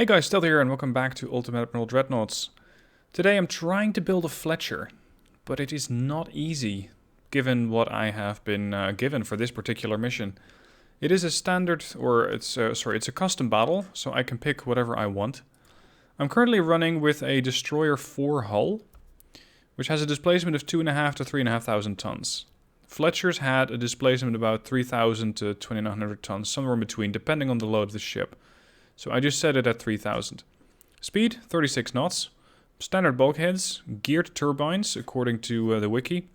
Hey guys, Stealth here and welcome back to Ultimate Admiral Dreadnoughts. Today I'm trying to build a Fletcher, but it is not easy given what I have been given for this particular mission. It is a standard, or it's a custom battle, so I can pick whatever I want. I'm currently running with a Destroyer 4 hull, which has a displacement of 2,500 to 3,500 tons. Fletcher's had a displacement of about 3,000 to 2,900 tons, somewhere in between, depending on the load of the ship. So I just set it at 3,000. Speed, 36 knots. Standard bulkheads, geared turbines, according to the wiki.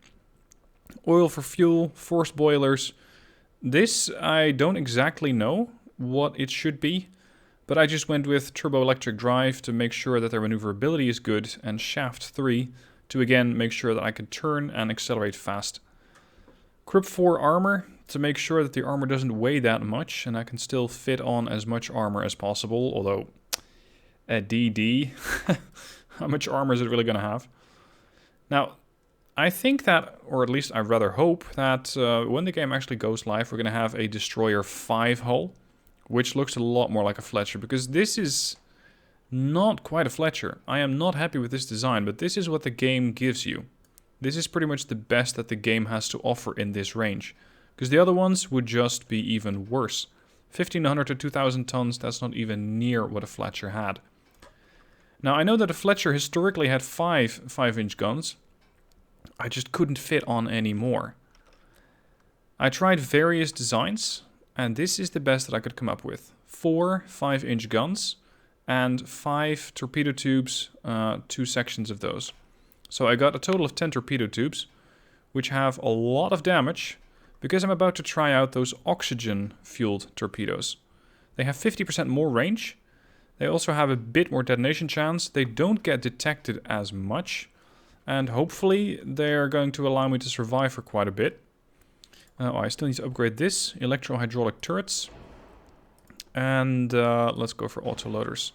Oil for fuel, forced boilers. This, I don't exactly know what it should be, but I just went with turbo-electric drive to make sure that their maneuverability is good, and shaft 3 to again make sure that I can turn and accelerate fast. Crib 4 armor to make sure that the armor doesn't weigh that much and I can still fit on as much armor as possible, although at DD, how much armor is it really going to have? Now, I think that, or at least I rather hope, that when the game actually goes live, we're going to have a Destroyer 5 hull, which looks a lot more like a Fletcher, because this is not quite a Fletcher. I am not happy with this design, but this is what the game gives you. This is pretty much the best that the game has to offer in this range. Because the other ones would just be even worse. 1,500 to 2,000 tons, that's not even near what a Fletcher had. Now, I know that a Fletcher historically had 5 5-inch guns. I just couldn't fit on any more. I tried various designs, and this is the best that I could come up with. 4 5-inch guns, and 5 torpedo tubes, 2 sections of those. So I got a total of 10 torpedo tubes, which have a lot of damage, because I'm about to try out those oxygen-fueled torpedoes. They have 50% more range. They also have a bit more detonation chance. They don't get detected as much. And hopefully they're going to allow me to survive for quite a bit. I still need to upgrade this. Electro-hydraulic turrets. And let's go for autoloaders.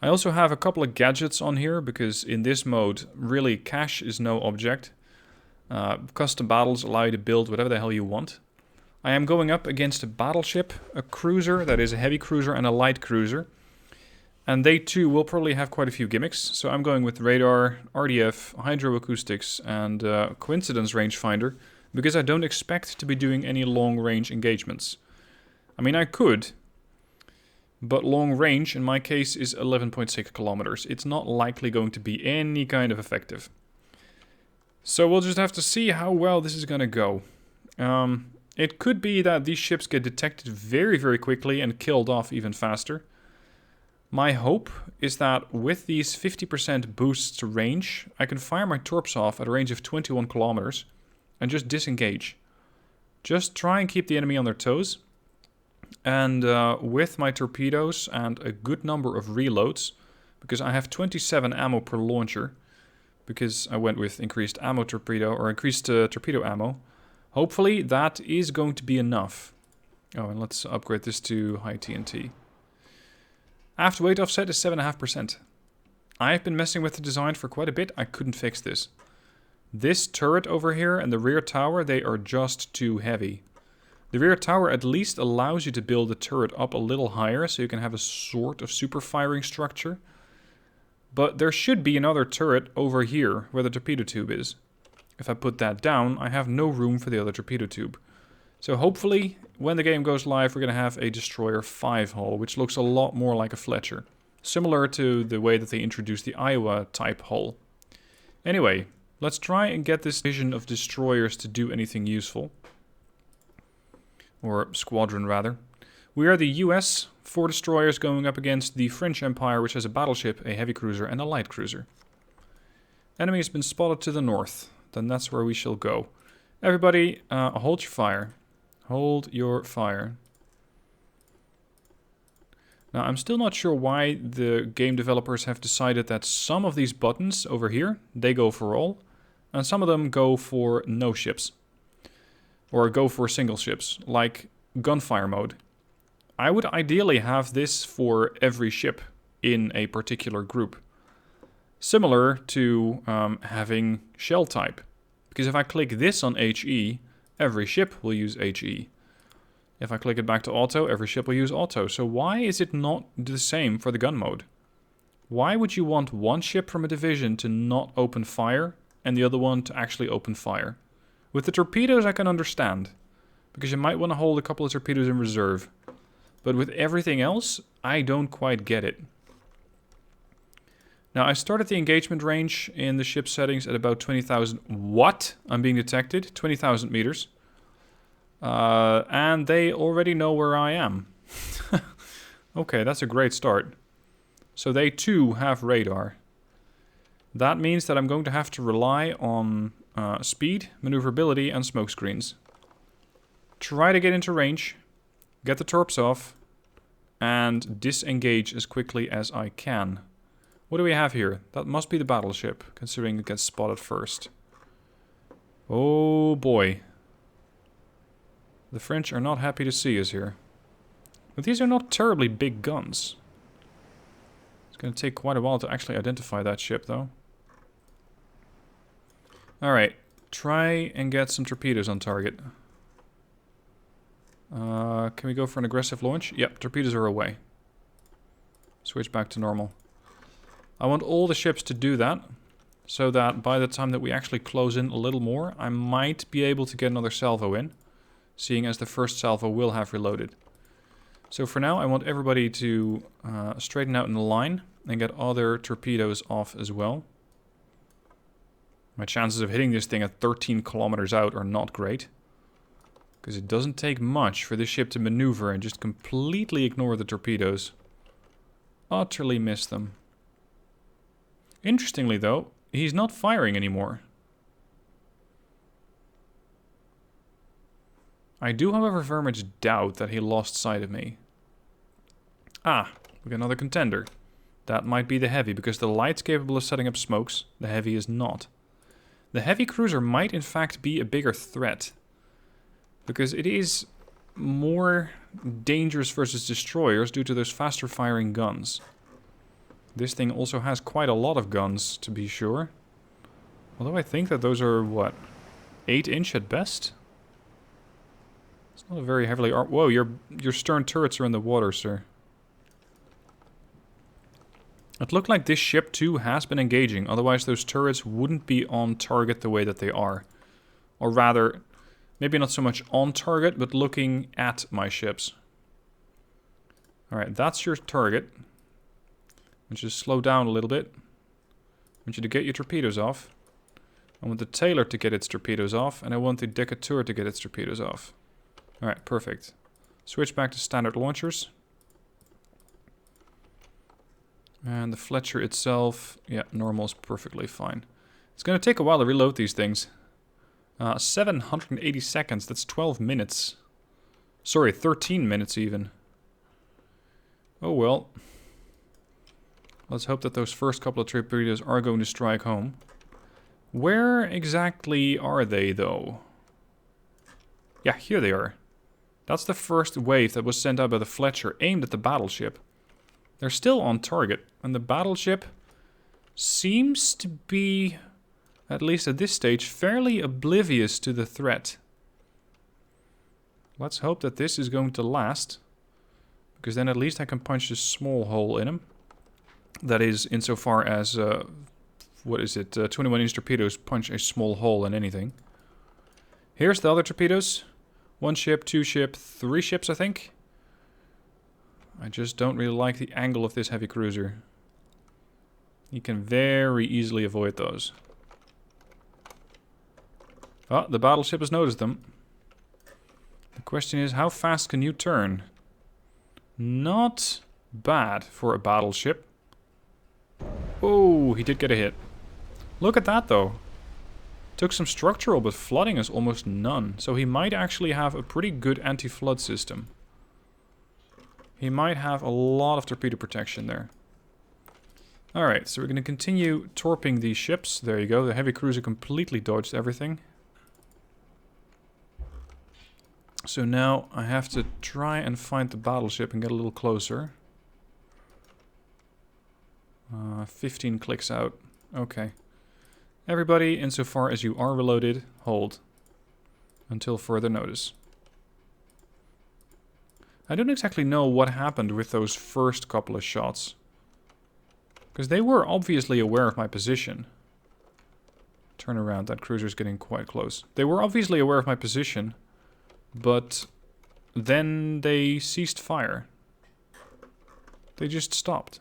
I also have a couple of gadgets on here, because in this mode, really, cash is no object. Custom battles allow you to build whatever the hell you want. I am going up against a battleship, a cruiser, that is a heavy cruiser, and a light cruiser. And they too will probably have quite a few gimmicks. So I'm going with radar, RDF, hydroacoustics, and coincidence rangefinder, because I don't expect to be doing any long-range engagements. I mean, I could, but long range in my case is 11.6 kilometers. It's not likely going to be any kind of effective. So we'll just have to see how well this is going to go. It could be that these ships get detected very, very quickly and killed off even faster. My hope is that with these 50% boosts to range, I can fire my torps off at a range of 21 kilometers and just disengage. Just try and keep the enemy on their toes. And with my torpedoes and a good number of reloads, because I have 27 ammo per launcher, because I went with increased ammo torpedo, or increased torpedo ammo. Hopefully that is going to be enough. Oh, and let's upgrade this to high TNT. After weight offset is 7.5%. I've been messing with the design for quite a bit. I couldn't fix this. This turret over here and the rear tower, they are just too heavy. The rear tower at least allows you to build the turret up a little higher, so you can have a sort of super firing structure. But there should be another turret over here, where the torpedo tube is. If I put that down, I have no room for the other torpedo tube. So hopefully, when the game goes live, we're going to have a Destroyer 5 hull, which looks a lot more like a Fletcher. Similar to the way that they introduced the Iowa type hull. Anyway, let's try and get this division of destroyers to do anything useful. Or squadron, rather. We are the US, 4 destroyers going up against the French Empire, which has a battleship, a heavy cruiser, and a light cruiser. Enemy has been spotted to the north. Then that's where we shall go. Everybody, hold your fire. Hold your fire. Now, I'm still not sure why the game developers have decided that some of these buttons over here, they go for all, and some of them go for no ships. Or go for single ships, like gunfire mode. I would ideally have this for every ship in a particular group. Similar to having shell type. Because if I click this on HE, every ship will use HE. If I click it back to auto, every ship will use auto. So why is it not the same for the gun mode? Why would you want one ship from a division to not open fire and the other one to actually open fire? With the torpedoes I can understand, because you might want to hold a couple of torpedoes in reserve. But with everything else, I don't quite get it. Now, I started the engagement range in the ship settings at about 20,000. What? I'm being detected. 20,000 meters. And they already know where I am. Okay, that's a great start. So they too have radar. That means that I'm going to have to rely on speed, maneuverability, and smoke screens. Try to get into range, get the torps off, and disengage as quickly as I can. What do we have here? That must be the battleship, considering it gets spotted first. Oh boy. The French are not happy to see us here. But these are not terribly big guns. It's going to take quite a while to actually identify that ship, though. Alright, try and get some torpedoes on target. Can we go for an aggressive launch? Yep, torpedoes are away. Switch back to normal. I want all the ships to do that, so that by the time that we actually close in a little more, I might be able to get another salvo in, seeing as the first salvo will have reloaded. So for now, I want everybody to straighten out in the line and get other torpedoes off as well. My chances of hitting this thing at 13 kilometers out are not great, because it doesn't take much for this ship to maneuver and just completely ignore the torpedoes. Utterly miss them. Interestingly though, he's not firing anymore. I do, however, very much doubt that he lost sight of me. Ah, we got another contender. That might be the heavy, because the light's capable of setting up smokes, the heavy is not. The heavy cruiser might in fact be a bigger threat, because it is more dangerous versus destroyers due to those faster firing guns. This thing also has quite a lot of guns, to be sure. Although I think that those are, what, 8-inch at best? It's not a very heavily armed... Whoa, your stern turrets are in the water, sir. It looked like this ship, too, has been engaging. Otherwise, those turrets wouldn't be on target the way that they are. Or rather, maybe not so much on target, but looking at my ships. Alright, that's your target. I want you to slow down a little bit. I want you to get your torpedoes off. I want the Taylor to get its torpedoes off, and I want the Decatur to get its torpedoes off. Alright, perfect. Switch back to standard launchers. And the Fletcher itself, yeah, normal is perfectly fine. It's going to take a while to reload these things. 780 seconds, that's 12 minutes. Sorry, 13 minutes even. Oh well. Let's hope that those first couple of torpedoes are going to strike home. Where exactly are they, though? Yeah, here they are. That's the first wave that was sent out by the Fletcher, aimed at the battleship. They're still on target, and the battleship seems to be, at least at this stage, fairly oblivious to the threat. Let's hope that this is going to last, because then at least I can punch a small hole in him. That is, insofar as, what is it, 21-inch torpedoes punch a small hole in anything. Here's the other torpedoes. 1 ship, 2 ship, 3 ships, I think. I just don't really like the angle of this heavy cruiser. You can very easily avoid those. Oh, the battleship has noticed them. The question is, how fast can you turn? Not bad for a battleship. Oh, he did get a hit. Look at that, though. Took some structural, but flooding is almost none. So he might actually have a pretty good anti-flood system. He might have a lot of torpedo protection there. Alright, so we're going to continue torping these ships. There you go, the heavy cruiser completely dodged everything. So now I have to try and find the battleship and get a little closer. 15 clicks out. Okay. Everybody, insofar as you are reloaded, hold. Until further notice. I don't exactly know what happened with those first couple of shots. Because they were obviously aware of my position. Turn around, that cruiser's getting quite close. They were obviously aware of my position, but then they ceased fire. They just stopped.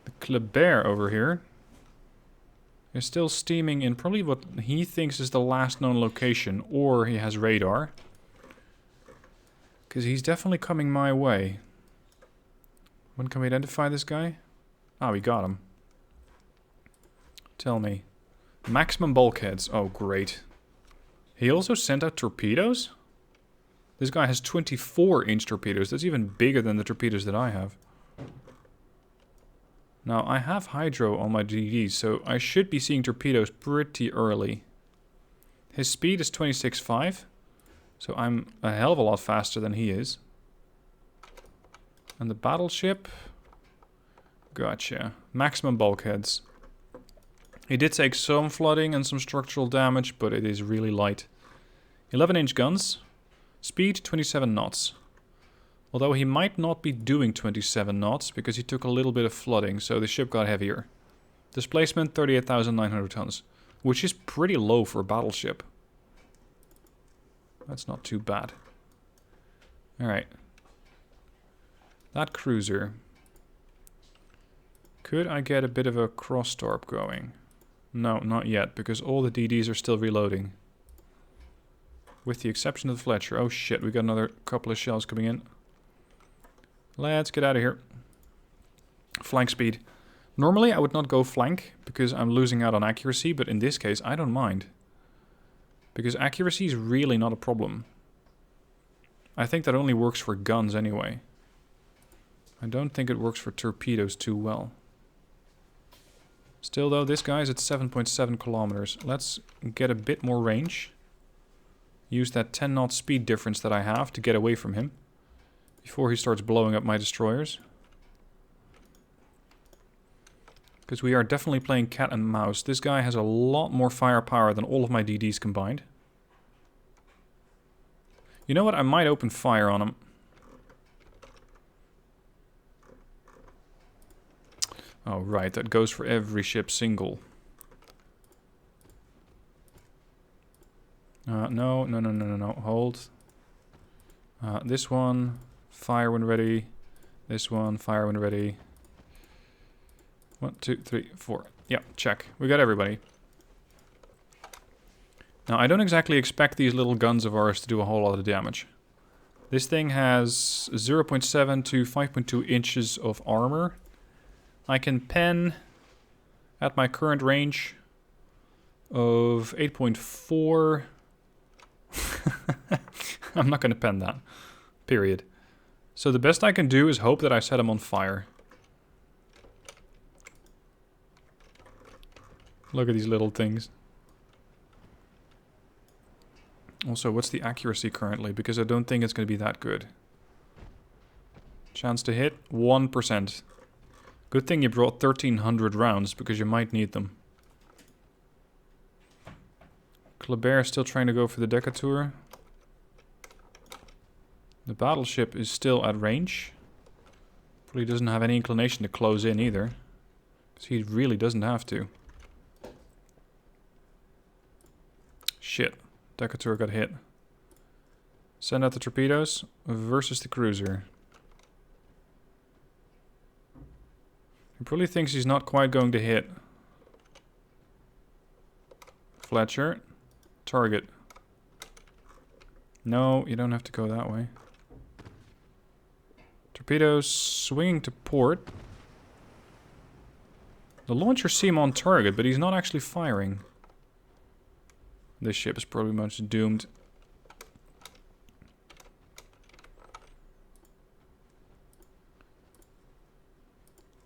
The Kleber over here is still steaming in probably what he thinks is the last known location, or he has radar. Because he's definitely coming my way. When can we identify this guy? Ah, we got him. Tell me. Maximum bulkheads. Oh, great. He also sent out torpedoes? This guy has 24-inch torpedoes. That's even bigger than the torpedoes that I have. Now, I have hydro on my DDs, so I should be seeing torpedoes pretty early. His speed is 26.5, so I'm a hell of a lot faster than he is. And the battleship? Gotcha. Maximum bulkheads. He did take some flooding and some structural damage, but it is really light. 11-inch guns. Speed 27 knots. Although he might not be doing 27 knots, because he took a little bit of flooding, so the ship got heavier. Displacement 38,900 tons, which is pretty low for a battleship. That's not too bad. Alright. That cruiser. Could I get a bit of a cross-torp going? No, not yet, because all the DDs are still reloading. With the exception of the Fletcher. Oh shit, we got another couple of shells coming in. Let's get out of here. Flank speed. Normally I would not go flank, because I'm losing out on accuracy, but in this case I don't mind. Because accuracy is really not a problem. I think that only works for guns anyway. I don't think it works for torpedoes too well. Still though, this guy's at 7.7 kilometers. Let's get a bit more range. Use that 10 knot speed difference that I have to get away from him. Before he starts blowing up my destroyers. Because we are definitely playing cat and mouse. This guy has a lot more firepower than all of my DDs combined. You know what? I might open fire on him. Oh, right. That goes for every ship single. No. Hold. This one, fire when ready. This one, fire when ready. 1, 2, 3, 4. Yeah, check. We got everybody. Now, I don't exactly expect these little guns of ours to do a whole lot of damage. This thing has 0.7 to 5.2 inches of armor. I can pen at my current range of 8.4. I'm not going to pen that. Period. So the best I can do is hope that I set him on fire. Look at these little things. Also, what's the accuracy currently? Because I don't think it's going to be that good. Chance to hit? 1%. Good thing you brought 1,300 rounds, because you might need them. Kleber is still trying to go for the Decatur. The battleship is still at range. Probably doesn't have any inclination to close in either. Because he really doesn't have to. Shit. Decatur got hit. Send out the torpedoes versus the cruiser. He probably thinks he's not quite going to hit. Fletcher. Target. No, you don't have to go that way. Torpedoes swinging to port. The launchers seem on target, but he's not actually firing. This ship is probably much doomed.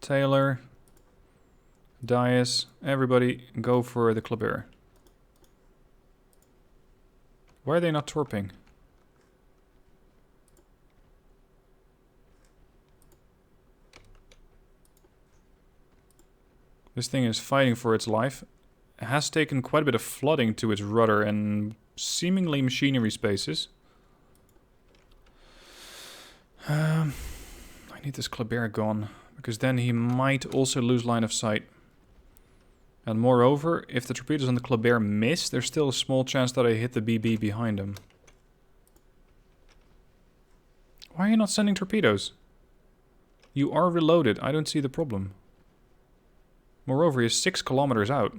Taylor. Dias. Everybody go for the Kleber. Why are they not torping? This thing is fighting for its life. has taken quite a bit of flooding to its rudder and seemingly machinery spaces. I need this Kleber gone, because then he might also lose line of sight. And moreover, if the torpedoes on the Kleber miss, there's still a small chance that I hit the BB behind him. Why are you not sending torpedoes? You are reloaded. I don't see the problem. Moreover, he is 6 kilometers out.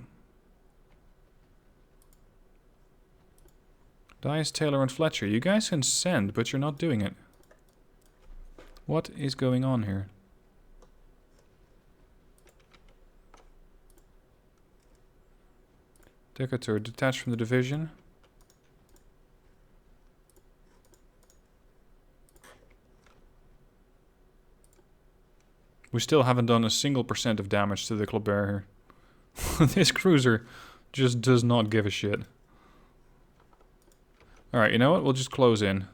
Dias, Taylor, and Fletcher. You guys can send, but you're not doing it. What is going on here? Decatur, detached from the division. We still haven't done a single % of damage to the Kleber here. This cruiser just does not give a shit. Alright, you know what? We'll just close in.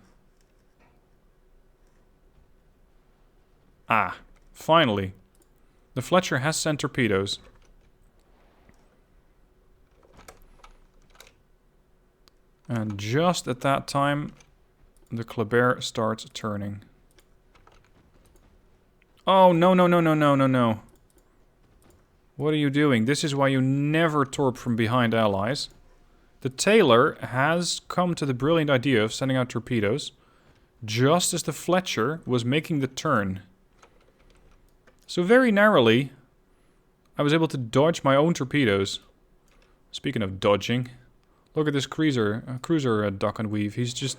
Ah, finally. The Fletcher has sent torpedoes. And just at that time, the Kleber starts turning. Oh, no, no, no, no, no, no, no. What are you doing? This is why you never torp from behind allies. The Taylor has come to the brilliant idea of sending out torpedoes just as the Fletcher was making the turn. So very narrowly, I was able to dodge my own torpedoes. Speaking of dodging, look at this cruiser duck and weave. He's just...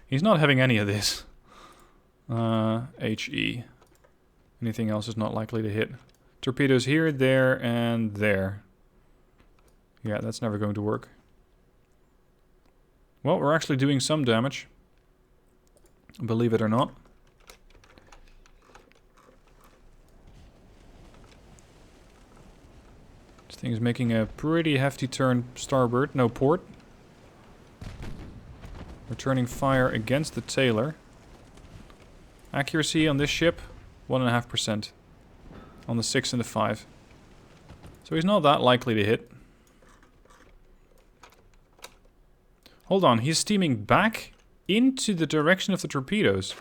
he's not having any of this. HE. Anything else is not likely to hit. Torpedoes here, there, and there. Yeah, that's never going to work. Well, we're actually doing some damage. Believe it or not. This thing is making a pretty hefty turn starboard. No port. Returning fire against the Taylor. Accuracy on this ship, 1.5%. On the 6 and the 5. So he's not that likely to hit. Hold on, he's steaming back into the direction of the torpedoes.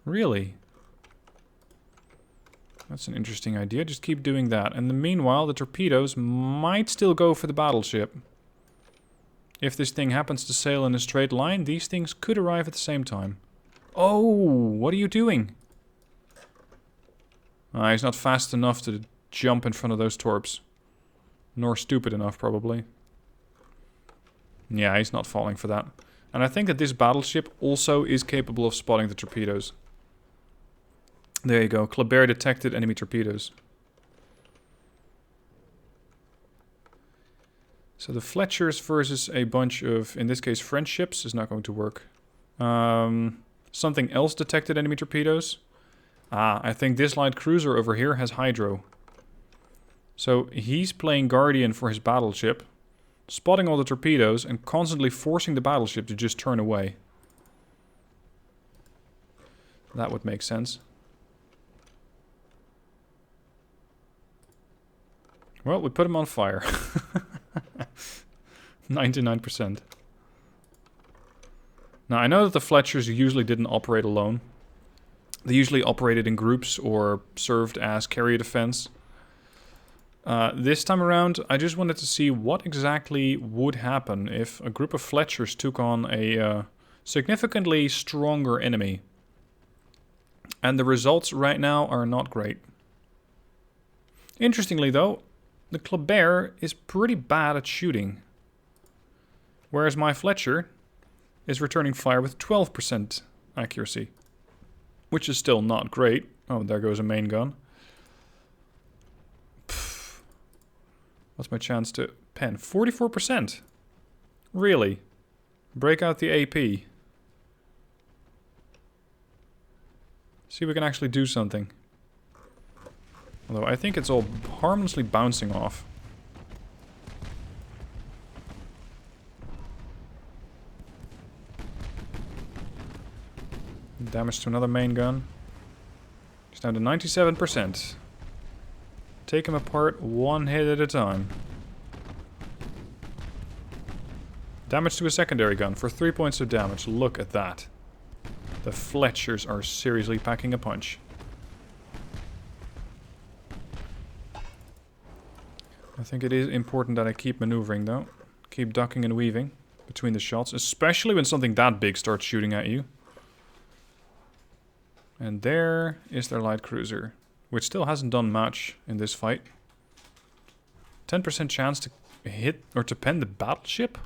Really? That's an interesting idea. Just keep doing that. And meanwhile, the torpedoes might still go for the battleship. If this thing happens to sail in a straight line, these things could arrive at the same time. Oh, what are you doing? He's not fast enough to jump in front of those torps. Nor stupid enough, probably. Yeah, he's not falling for that. And I think that this battleship also is capable of spotting the torpedoes. There you go. Kleber detected enemy torpedoes. So the Fletchers versus a bunch of, in this case, French ships is not going to work. Something else detected enemy torpedoes. I think this light cruiser over here has hydro. So he's playing Guardian for his battleship, spotting all the torpedoes and constantly forcing the battleship to just turn away. That would make sense. Well, we put him on fire. 99%. Now, I know that the Fletchers usually didn't operate alone. They usually operated in groups or served as carrier defense. This time around, I just wanted to see what exactly would happen if a group of Fletchers took on a significantly stronger enemy. And the results right now are not great. Interestingly, though, the Kleber is pretty bad at shooting. Whereas my Fletcher is returning fire with 12% accuracy. Which is still not great. Oh, there goes a main gun. Pfft. What's my chance to pen? 44%. Really? Break out the AP. See if we can actually do something. Although I think it's all harmlessly bouncing off. Damage to another main gun. It's down to 97%. Take him apart one hit at a time. Damage to a secondary gun for 3 points of damage. Look at that. The Fletchers are seriously packing a punch. I think it is important that I keep maneuvering though. Keep ducking and weaving between the shots. Especially when something that big starts shooting at you. And there is their light cruiser. Which still hasn't done much in this fight. 10% chance to hit or to pen the battleship?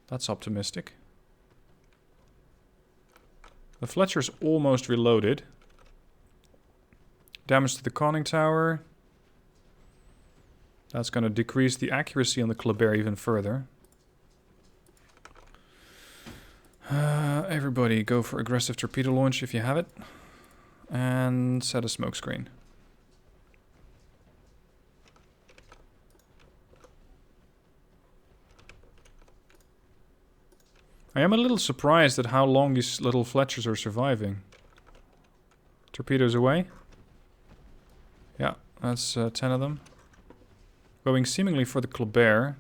That's optimistic. The Fletcher's almost reloaded. Damage to the conning tower. That's going to decrease the accuracy on the Kleber even further. Everybody go for aggressive torpedo launch if you have it. And set a smoke screen. I am a little surprised at how long these little Fletchers are surviving. Torpedoes away. Yeah, that's 10 of them. Going seemingly for the Kleber.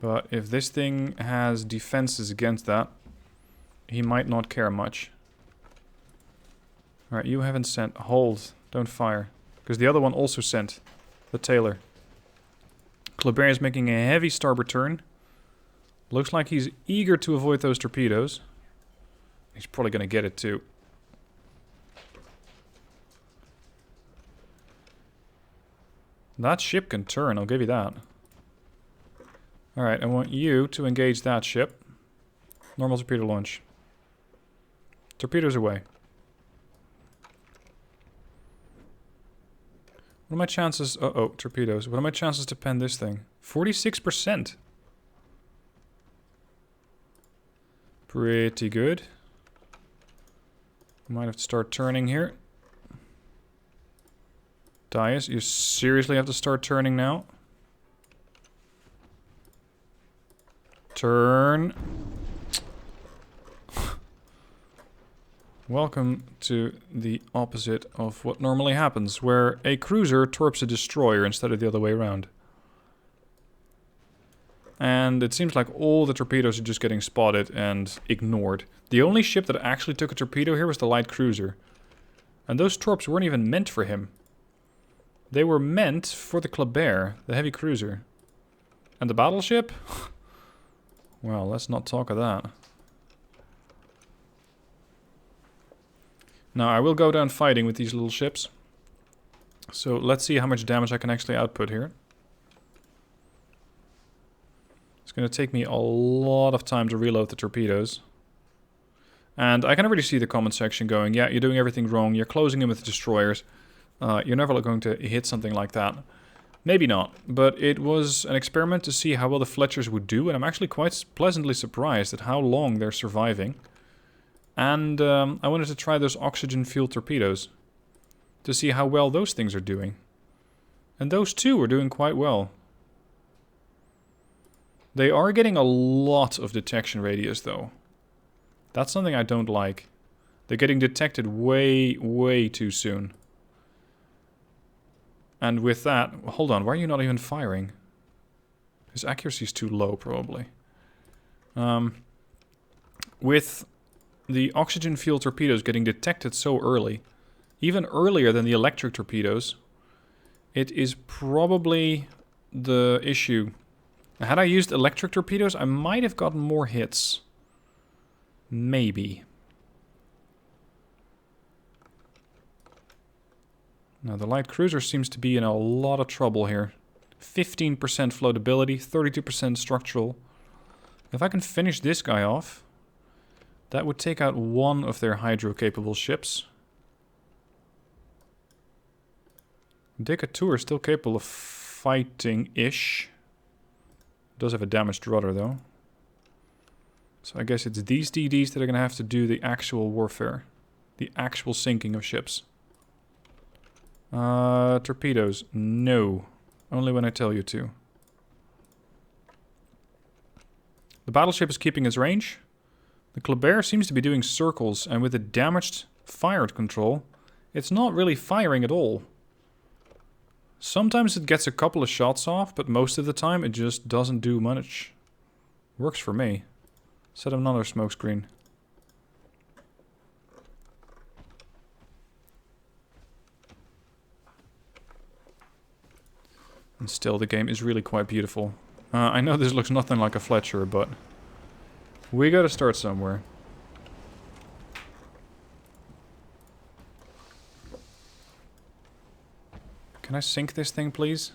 But if this thing has defenses against that, he might not care much. Alright, you haven't sent. Hold. Don't fire. Because the other one also sent. The Taylor. Kleber is making a heavy starboard turn. Looks like he's eager to avoid those torpedoes. He's probably going to get it too. That ship can turn, I'll give you that. Alright, I want you to engage that ship. Normal torpedo launch. Torpedoes away. What are my chances? Uh-oh, torpedoes. What are my chances to pen this thing? 46%. Pretty good. Might have to start turning here. Dias, you seriously have to start turning now? Turn. Welcome to the opposite of what normally happens, where a cruiser torps a destroyer instead of the other way around. And it seems like all the torpedoes are just getting spotted and ignored. The only ship that actually took a torpedo here was the light cruiser. And those torps weren't even meant for him. They were meant for the Kleber, the heavy cruiser. And the battleship? Well, let's not talk of that. Now, I will go down fighting with these little ships. So, let's see how much damage I can actually output here. It's going to take me a lot of time to reload the torpedoes. And I can already see the comment section going, yeah, you're doing everything wrong. You're closing in with destroyers. You're never going to hit something like that. Maybe not, but it was an experiment to see how well the Fletchers would do. And I'm actually quite pleasantly surprised at how long they're surviving. And I wanted to try those oxygen-fueled torpedoes to see how well those things are doing. And those too are doing quite well. They are getting a lot of detection radius though. That's something I don't like. They're getting detected way, way too soon. And with that... Hold on, why are you not even firing? His accuracy is too low, probably. With the oxygen-fueled torpedoes getting detected so early, even earlier than the electric torpedoes, it is probably the issue. Had I used electric torpedoes, I might have gotten more hits. Maybe. Now, the light cruiser seems to be in a lot of trouble here. 15% floatability, 32% structural. If I can finish this guy off, that would take out one of their hydro-capable ships. Decatur is still capable of fighting-ish. Does have a damaged rudder, though. So I guess it's these DDs that are going to have to do the actual warfare. The actual sinking of ships. Torpedoes. No. Only when I tell you to. The battleship is keeping its range. The Kleber seems to be doing circles, and with a damaged fire control, it's not really firing at all. Sometimes it gets a couple of shots off, but most of the time it just doesn't do much. Works for me. Set another smoke screen. And still, the game is really quite beautiful. I know this looks nothing like a Fletcher, but we gotta start somewhere. Can I sink this thing, please?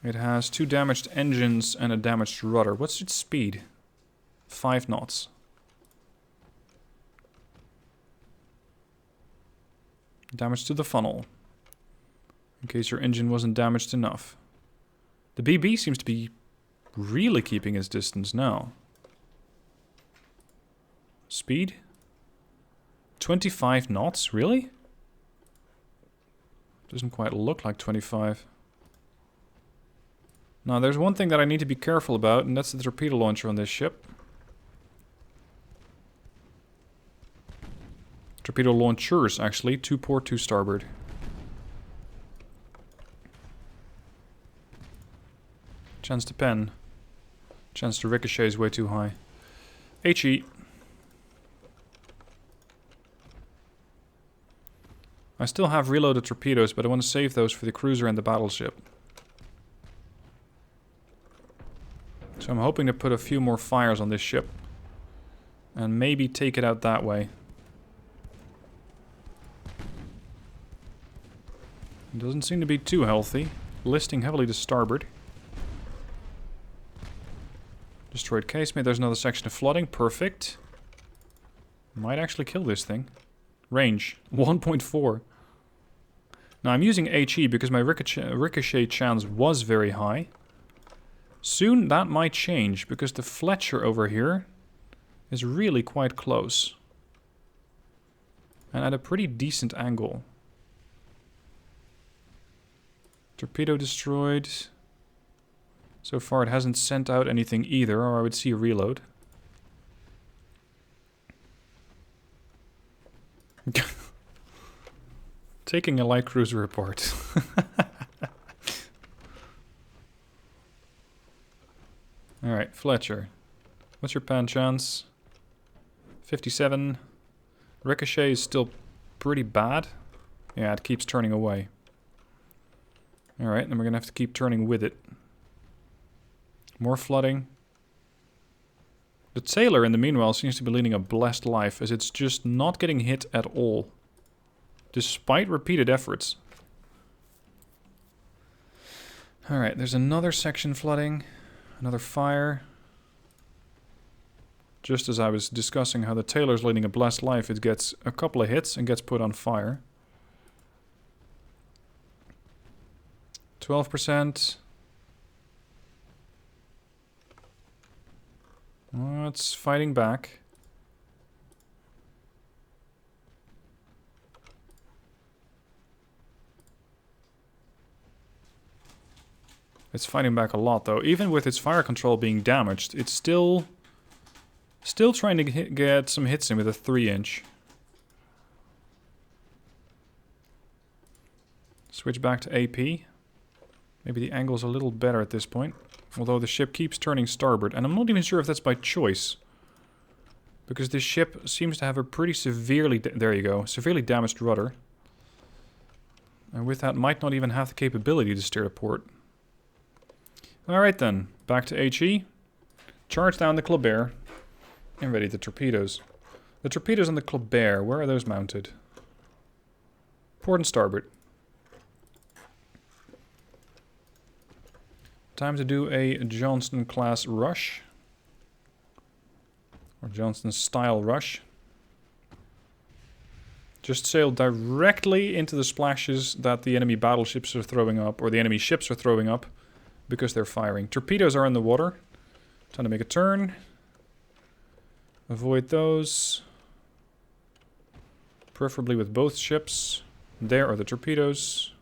It has 2 damaged engines and a damaged rudder. What's its speed? 5 knots. Damage to the funnel. In case your engine wasn't damaged enough. The BB seems to be really keeping its distance now. Speed? 25 knots? Really? Doesn't quite look like 25. Now, there's one thing that I need to be careful about, and that's the torpedo launcher on this ship. Torpedo launchers, actually. 2 port, 2 starboard. Chance to pen. Chance to ricochet is way too high. HE. I still have reloaded torpedoes, but I want to save those for the cruiser and the battleship. So I'm hoping to put a few more fires on this ship. And maybe take it out that way. It doesn't seem to be too healthy. Listing heavily to starboard. Destroyed casemate. There's another section of flooding. Perfect. Might actually kill this thing. Range. 1.4. Now I'm using HE because my ricochet chance was very high. Soon that might change because the Fletcher over here is really quite close. And at a pretty decent angle. Torpedo destroyed. So far it hasn't sent out anything either, or I would see a reload. Taking a light cruiser apart. Alright, Fletcher. What's your pan chance? 57. Ricochet is still pretty bad. Yeah, it keeps turning away. Alright, then we're gonna have to keep turning with it. More flooding. The Tailor, in the meanwhile, seems to be leading a blessed life, as it's just not getting hit at all. Despite repeated efforts. Alright, there's another section flooding. Another fire. Just as I was discussing how the Tailor's leading a blessed life, it gets a couple of hits and gets put on fire. 12%. Oh, it's fighting back. It's fighting back a lot, though. Even with its fire control being damaged, it's still trying to get some hits in with a 3-inch. Switch back to AP. Maybe the angle's a little better at this point. Although the ship keeps turning starboard. And I'm not even sure if that's by choice. Because this ship seems to have a pretty severely... there you go. Severely damaged rudder. And with that, might not even have the capability to steer to port. Alright then. Back to HE. Charge down the Colbert. And ready the torpedoes. The torpedoes on the Colbert, where are those mounted? Port and starboard. Time to do a Johnston class rush. Or Johnston style rush. Just sail directly into the splashes that the enemy battleships are throwing up, or the enemy ships are throwing up, because they're firing. Torpedoes are in the water. Time to make a turn. Avoid those. Preferably with both ships. There are the torpedoes.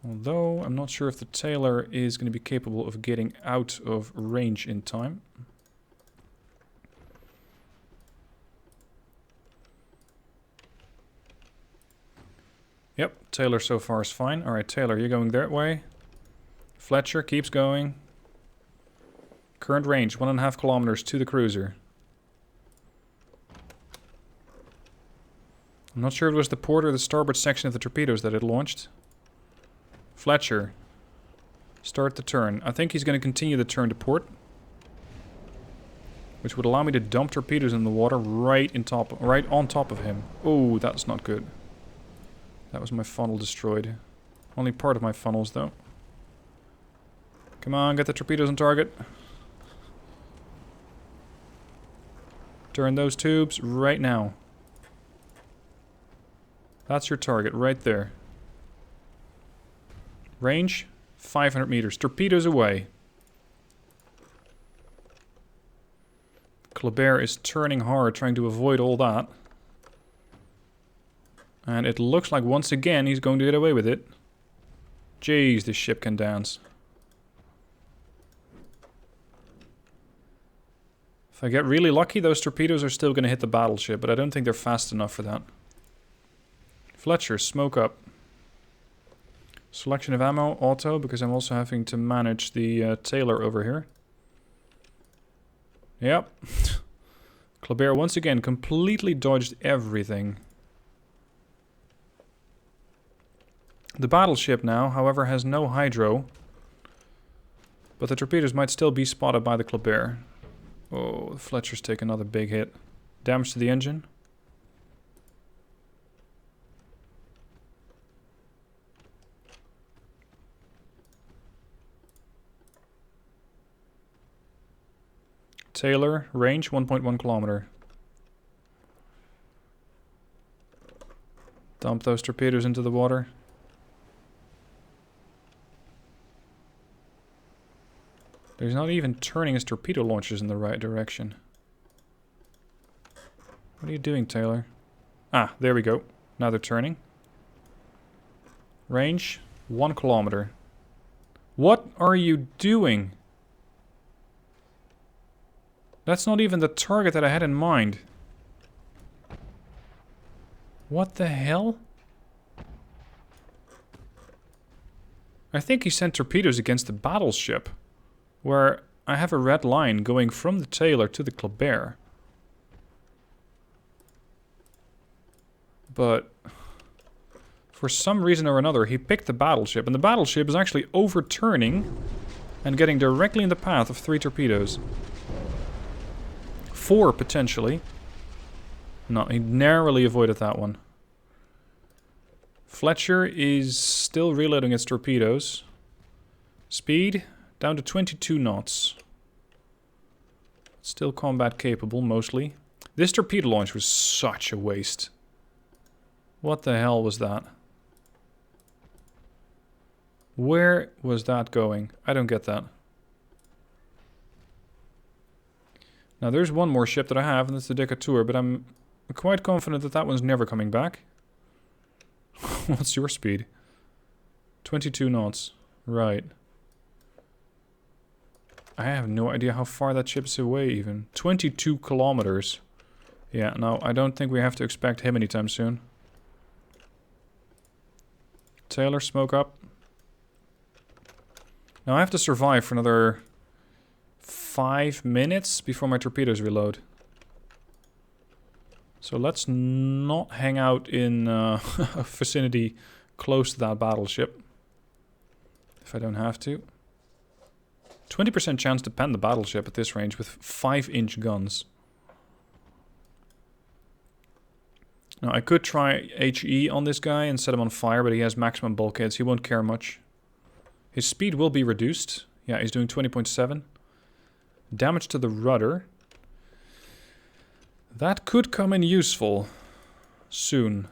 Although, I'm not sure if the Tailor is going to be capable of getting out of range in time. Yep, Taylor so far is fine. Alright, Taylor, you're going that way. Fletcher keeps going. Current range, 1.5 kilometers to the cruiser. I'm not sure if it was the port or the starboard section of the torpedoes that it launched. Fletcher. Start the turn. I think he's going to continue the turn to port. Which would allow me to dump torpedoes in the water right on top of him. Oh, that's not good. That was my funnel destroyed. Only part of my funnels, though. Come on, get the torpedoes on target. Turn those tubes right now. That's your target, right there. Range, 500 meters. Torpedoes away. Kleber is turning hard, trying to avoid all that. And it looks like once again he's going to get away with it. Jeez, this ship can dance. If I get really lucky, those torpedoes are still going to hit the battleship, but I don't think they're fast enough for that. Fletcher, smoke up. Selection of ammo, auto, because I'm also having to manage the Taylor over here. Yep. Kleber once again completely dodged everything. The battleship now, however, has no hydro. But the torpedoes might still be spotted by the Kleber. Oh, the Fletcher's take another big hit. Damage to the engine. Taylor, range 1.1 kilometer. Dump those torpedoes into the water. He's not even turning his torpedo launchers in the right direction. What are you doing, Taylor? Ah, there we go. Now they're turning. Range 1 kilometer. What are you doing? That's not even the target that I had in mind. What the hell? I think he sent torpedoes against the battleship, where I have a red line going from the Taylor to the Kleber. But for some reason or another, he picked the battleship, and the battleship is actually overturning and getting directly in the path of 3 torpedoes. 4, potentially. No, he narrowly avoided that one. Fletcher is still reloading its torpedoes. Speed, down to 22 knots. Still combat capable, mostly. This torpedo launch was such a waste. What the hell was that? Where was that going? I don't get that. Now there's one more ship that I have, and that's the Decatur, but I'm quite confident that that one's never coming back. What's your speed? 22 knots. Right. I have no idea how far that ship's away even. 22 kilometers. Yeah, no, I don't think we have to expect him anytime soon. Taylor, smoke up. Now I have to survive for another 5 minutes before my torpedoes reload. So let's not hang out in a vicinity close to that battleship. If I don't have to. 20% chance to pen the battleship at this range with 5-inch guns. Now I could try HE on this guy and set him on fire, but he has maximum bulkheads. He won't care much. His speed will be reduced. Yeah, he's doing 20.7. Damage to the rudder. That could come in useful soon.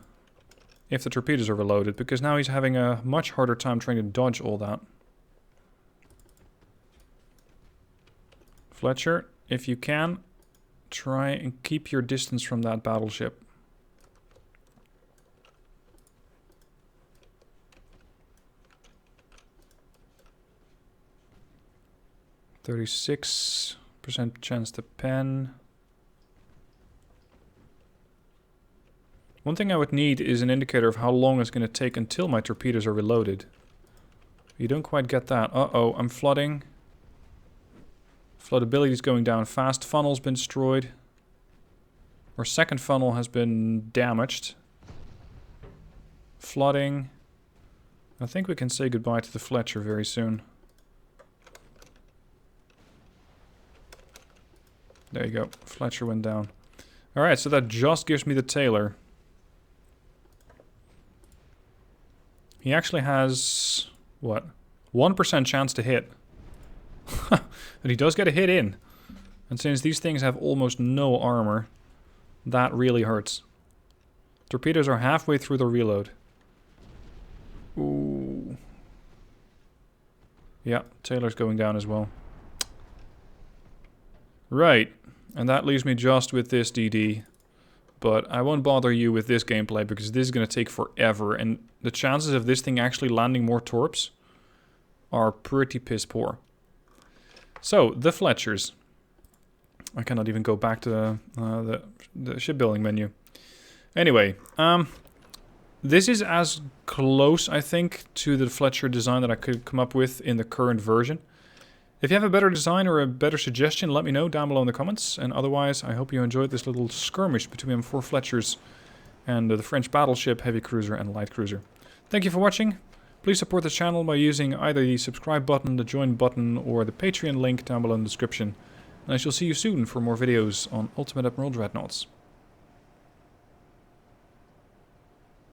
If the torpedoes are reloaded, because now he's having a much harder time trying to dodge all that. Fletcher, if you can, try and keep your distance from that battleship. %36% chance to pen. One thing I would need is an indicator of how long it's going to take until my torpedoes are reloaded. You don't quite get that. Uh-oh, I'm flooding. Floodability is going down fast. Funnel's been destroyed. Our second funnel has been damaged. Flooding. I think we can say goodbye to the Fletcher very soon. There you go. Fletcher went down. Alright, so that just gives me the Tailor. He actually has... what? 1% chance to hit. But he does get a hit in. And since these things have almost no armor, that really hurts. Torpedoes are halfway through the reload. Ooh. Yeah, Tailor's going down as well. Right. And that leaves me just with this DD. But I won't bother you with this gameplay because this is going to take forever. And the chances of this thing actually landing more torps are pretty piss poor. So, the Fletchers. I cannot even go back to the shipbuilding menu. Anyway, this is as close, I think, to the Fletcher design that I could come up with in the current version. If you have a better design or a better suggestion, let me know down below in the comments. And otherwise, I hope you enjoyed this little skirmish between 4 Fletchers and the French battleship, heavy cruiser, and light cruiser. Thank you for watching. Please support the channel by using either the subscribe button, the join button, or the Patreon link down below in the description. And I shall see you soon for more videos on Ultimate Admiral Dreadnoughts.